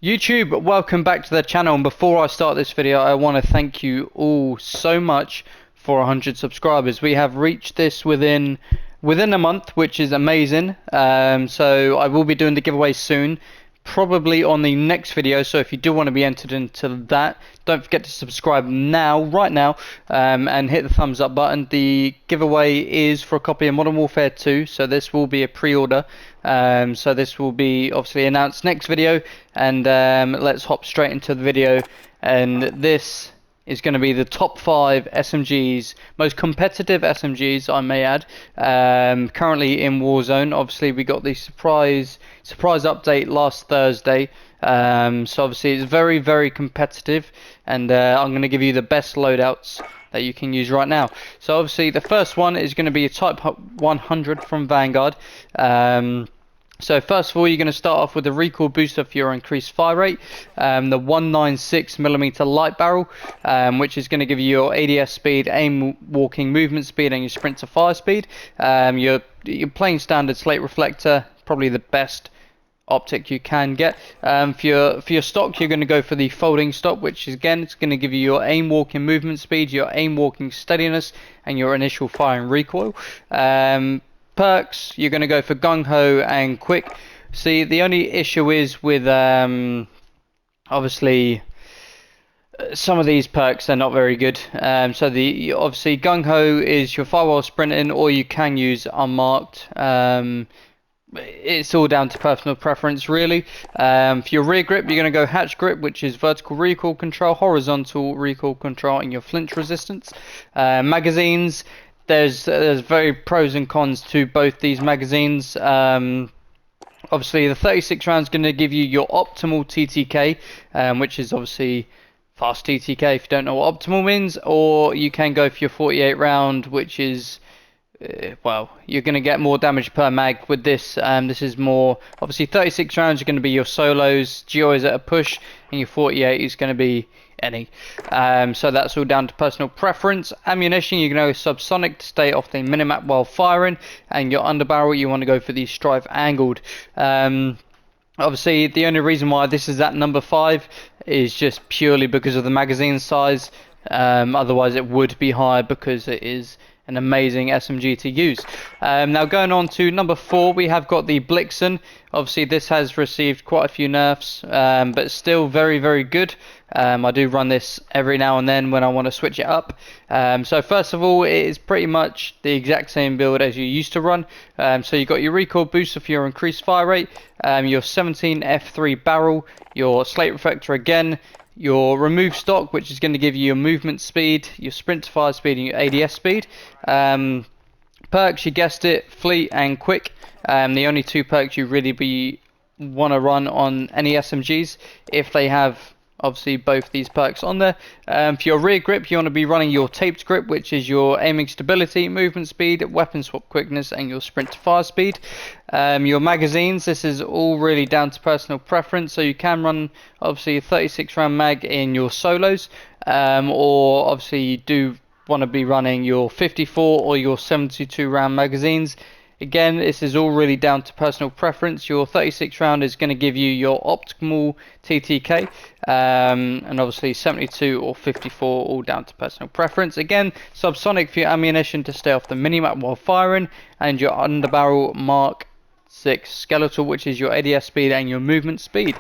YouTube, welcome back to the channel, and before I start this video I want to thank you all so much for 100 subscribers. We have reached this within a month, which is amazing. So I will be doing the giveaway soon, probably on the next video, so if you do want to be entered into that, don't forget to subscribe now, right now, and hit the thumbs up button. The giveaway is for a copy of Modern Warfare 2, so this will be a pre-order. So this will be obviously announced next video, and let's hop straight into the video. And this is going to be the top 5 SMGs, most competitive SMGs, I may add, currently in Warzone. Obviously, we got the surprise update last Thursday, so obviously it's very, very competitive, and I'm going to give you the best loadouts that you can use right now. So obviously, the first one is going to be a Type 100 from Vanguard. So first of all, you're going to start off with the recoil booster for your increased fire rate, the 196mm light barrel, which is going to give you your ADS speed, aim, walking, movement speed, and your sprint to fire speed. Your plain standard slate reflector, probably the best optic you can get. For your stock, you're going to go for the folding stock, which is, again, it's going to give you your aim, walking, movement speed, your aim, walking, steadiness, and your initial firing recoil. Perks, you're going to go for gung ho and quick. See, the only issue is with obviously some of these perks are not very good. So the obviously gung ho is your firewall sprinting, or you can use unmarked. It's all down to personal preference, really. For your rear grip, you're going to go hatch grip, which is vertical recoil control, horizontal recoil control, and your flinch resistance. Magazines, there's very pros and cons to both these magazines. Obviously, the 36 round is going to give you your optimal TTK, which is obviously fast TTK if you don't know what optimal means, or you can go for your 48 round, which is well, you're going to get more damage per mag with this. This is more, obviously 36 rounds are going to be your solos, geos at a push, and your 48 is going to be any. So that's all down to personal preference. Ammunition, you're going to go subsonic to stay off the minimap while firing, and your underbarrel, you want to go for the strife angled. Obviously, the only reason why this is at number 5 is just purely because of the magazine size. Otherwise, it would be higher because it is an amazing SMG to use. Now going on to number 4, we have got the Blixen. Obviously this has received quite a few nerfs, but still very, very good. I do run this every now and then when I want to switch it up. So first of all, it is pretty much the exact same build as you used to run. So you've got your recoil booster for your increased fire rate, your 17 F3 barrel, your slate reflector again, your remove stock, which is going to give you your movement speed, your sprint to fire speed, and your ADS speed. Perks, you guessed it, fleet and quick. The only two perks you really want to run on any SMGs if they have obviously both these perks on there. For your rear grip, you want to be running your taped grip, which is your aiming stability, movement speed, weapon swap quickness, and your sprint to fire speed. Your magazines, this is all really down to personal preference, so you can run obviously a 36 round mag in your solos, or obviously you do want to be running your 54 or your 72 round magazines. Again, this is all really down to personal preference. Your 36 round is going to give you your optimal TTK, and obviously 72 or 54, all down to personal preference. Again, subsonic for your ammunition to stay off the minimap while firing, and your underbarrel Mark 6 skeletal, which is your ADS speed and your movement speed.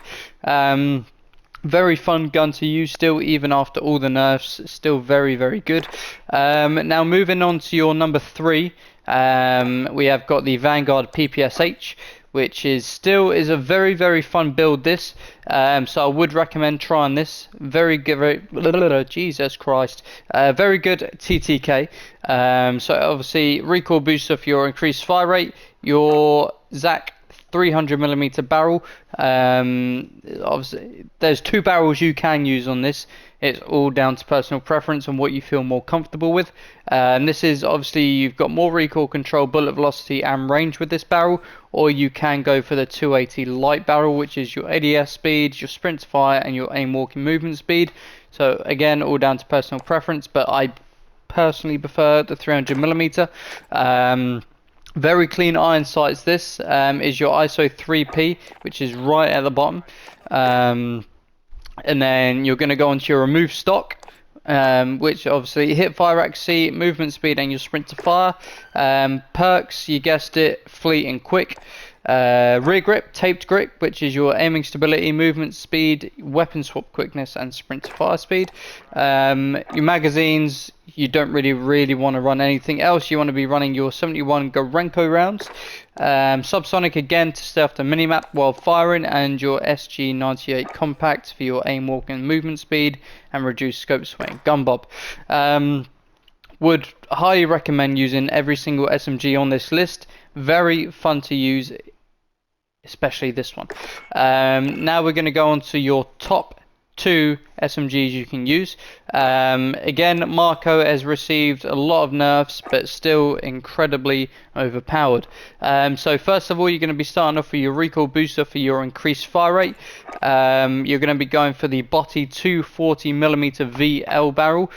Very fun gun to use still, even after all the nerfs. Still very, very good. Now moving on to your number 3, we have got the Vanguard PPSH, which is a very, very fun build, this. So I would recommend trying this. Very good, Jesus Christ. Very good TTK. So obviously recoil booster for your increased fire rate, your ZAC 300mm barrel. Obviously there's 2 barrels you can use on this. It's all down to personal preference and what you feel more comfortable with. And this is obviously, you've got more recoil control, bullet velocity, and range with this barrel, or you can go for the 280 light barrel, which is your ADS speed, your sprint to fire, and your aim, walking, movement speed. So again, all down to personal preference, but I personally prefer the 300mm. Very clean iron sights. This is your ISO 3P, which is right at the bottom. And then you're going to go onto your remove stock, which obviously hit fire accuracy, movement speed, and your sprint to fire. Perks, you guessed it, fleet and quick. Rear grip, taped grip, which is your aiming stability, movement speed, weapon swap quickness, and sprint to fire speed. Your magazines, you don't really want to run anything else. You want to be running your 71 Gorenko rounds. Subsonic again to stay off the minimap while firing, and your SG98 compact for your aim, walk, and movement speed, and reduced scope swing. Gun bob. Would highly recommend using every single SMG on this list. Very fun to use, especially this one. Now we're going to go on to your top 2 SMGs you can use. Again, Marco has received a lot of nerfs, but still incredibly overpowered. So first of all, you're going to be starting off with your recoil booster for your increased fire rate. You're going to be going for the Botti 240mm VL barrel,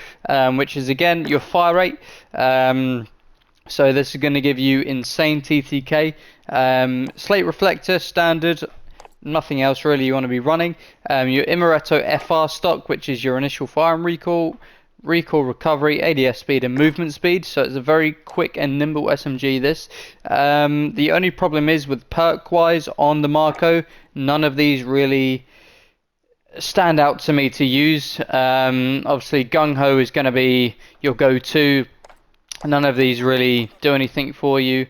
which is again your fire rate. So this is going to give you insane TTK. Slate reflector standard. Nothing else really you want to be running. Your Imaretto FR stock, which is your initial fire and recoil, recovery, ADS speed, and movement speed. So it's a very quick and nimble SMG. This. The only problem is with perk wise on the Marco, none of these really stand out to me to use. Obviously, Gung Ho is going to be your go-to. None of these really do anything for you.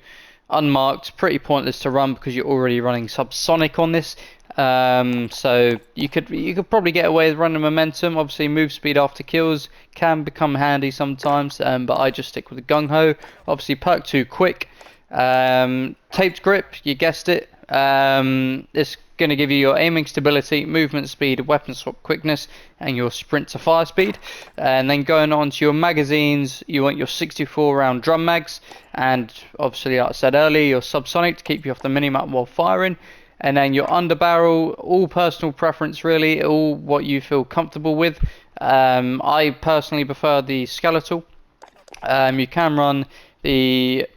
Unmarked, pretty pointless to run because you're already running subsonic on this. So you could probably get away with running momentum. Obviously, move speed after kills can become handy sometimes, but I just stick with the Gung Ho. Obviously, perk 2 quick. Taped grip, you guessed it. It's going to give you your aiming stability, movement speed, weapon swap quickness, and your sprint to fire speed. And then going on to your magazines, you want your 64 round drum mags, and obviously, like I said earlier, your subsonic to keep you off the minimap while firing. And then your underbarrel, all personal preference really, all what you feel comfortable with. I personally prefer the skeletal. You can run the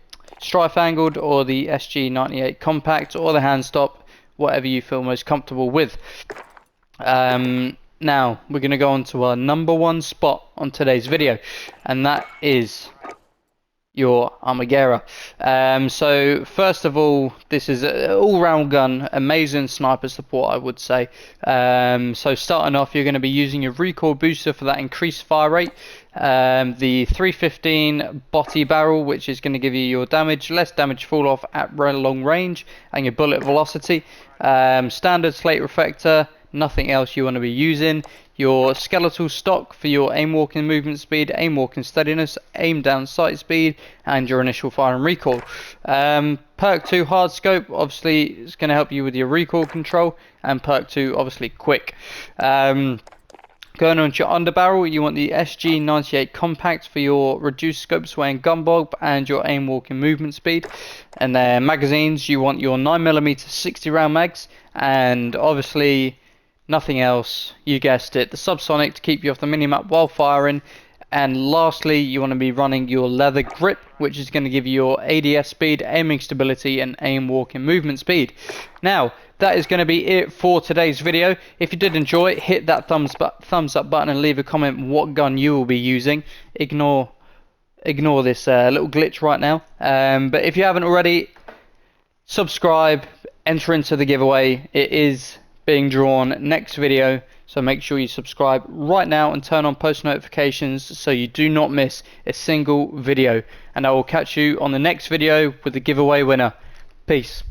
strife angled or the SG98 compact or the hand stop, whatever you feel most comfortable with. Now we're going to go on to our number 1 spot on today's video, and that is your Armaguerra. So first of all, this is an all-round gun, amazing sniper support, I would say. So starting off, you're going to be using your recoil booster for that increased fire rate. The 315 Botti barrel, which is going to give you your damage, less damage fall off at long range, and your bullet velocity. Standard slate reflector, nothing else you want to be using. Your skeletal stock for your aim walking movement speed, aim walking steadiness, aim down sight speed, and your initial fire and recoil. Perk 2 hard scope, obviously it's going to help you with your recoil control, and perk 2 obviously quick. Going on to your underbarrel, you want the SG98 compact for your reduced scope sway and gun bob and your aim walking movement speed. And then magazines, you want your 9mm 60 round mags, and obviously nothing else, you guessed it, the subsonic to keep you off the minimap while firing. And lastly, you want to be running your leather grip, which is going to give you your ADS speed, aiming stability, and aim walking movement speed. Now, that is going to be it for today's video. If you did enjoy it, hit that thumbs up button and leave a comment what gun you will be using. Ignore this little glitch right now. But if you haven't already, subscribe, enter into the giveaway. It is being drawn next video, so make sure you subscribe right now and turn on post notifications so you do not miss a single video. And I will catch you on the next video with the giveaway winner. Peace.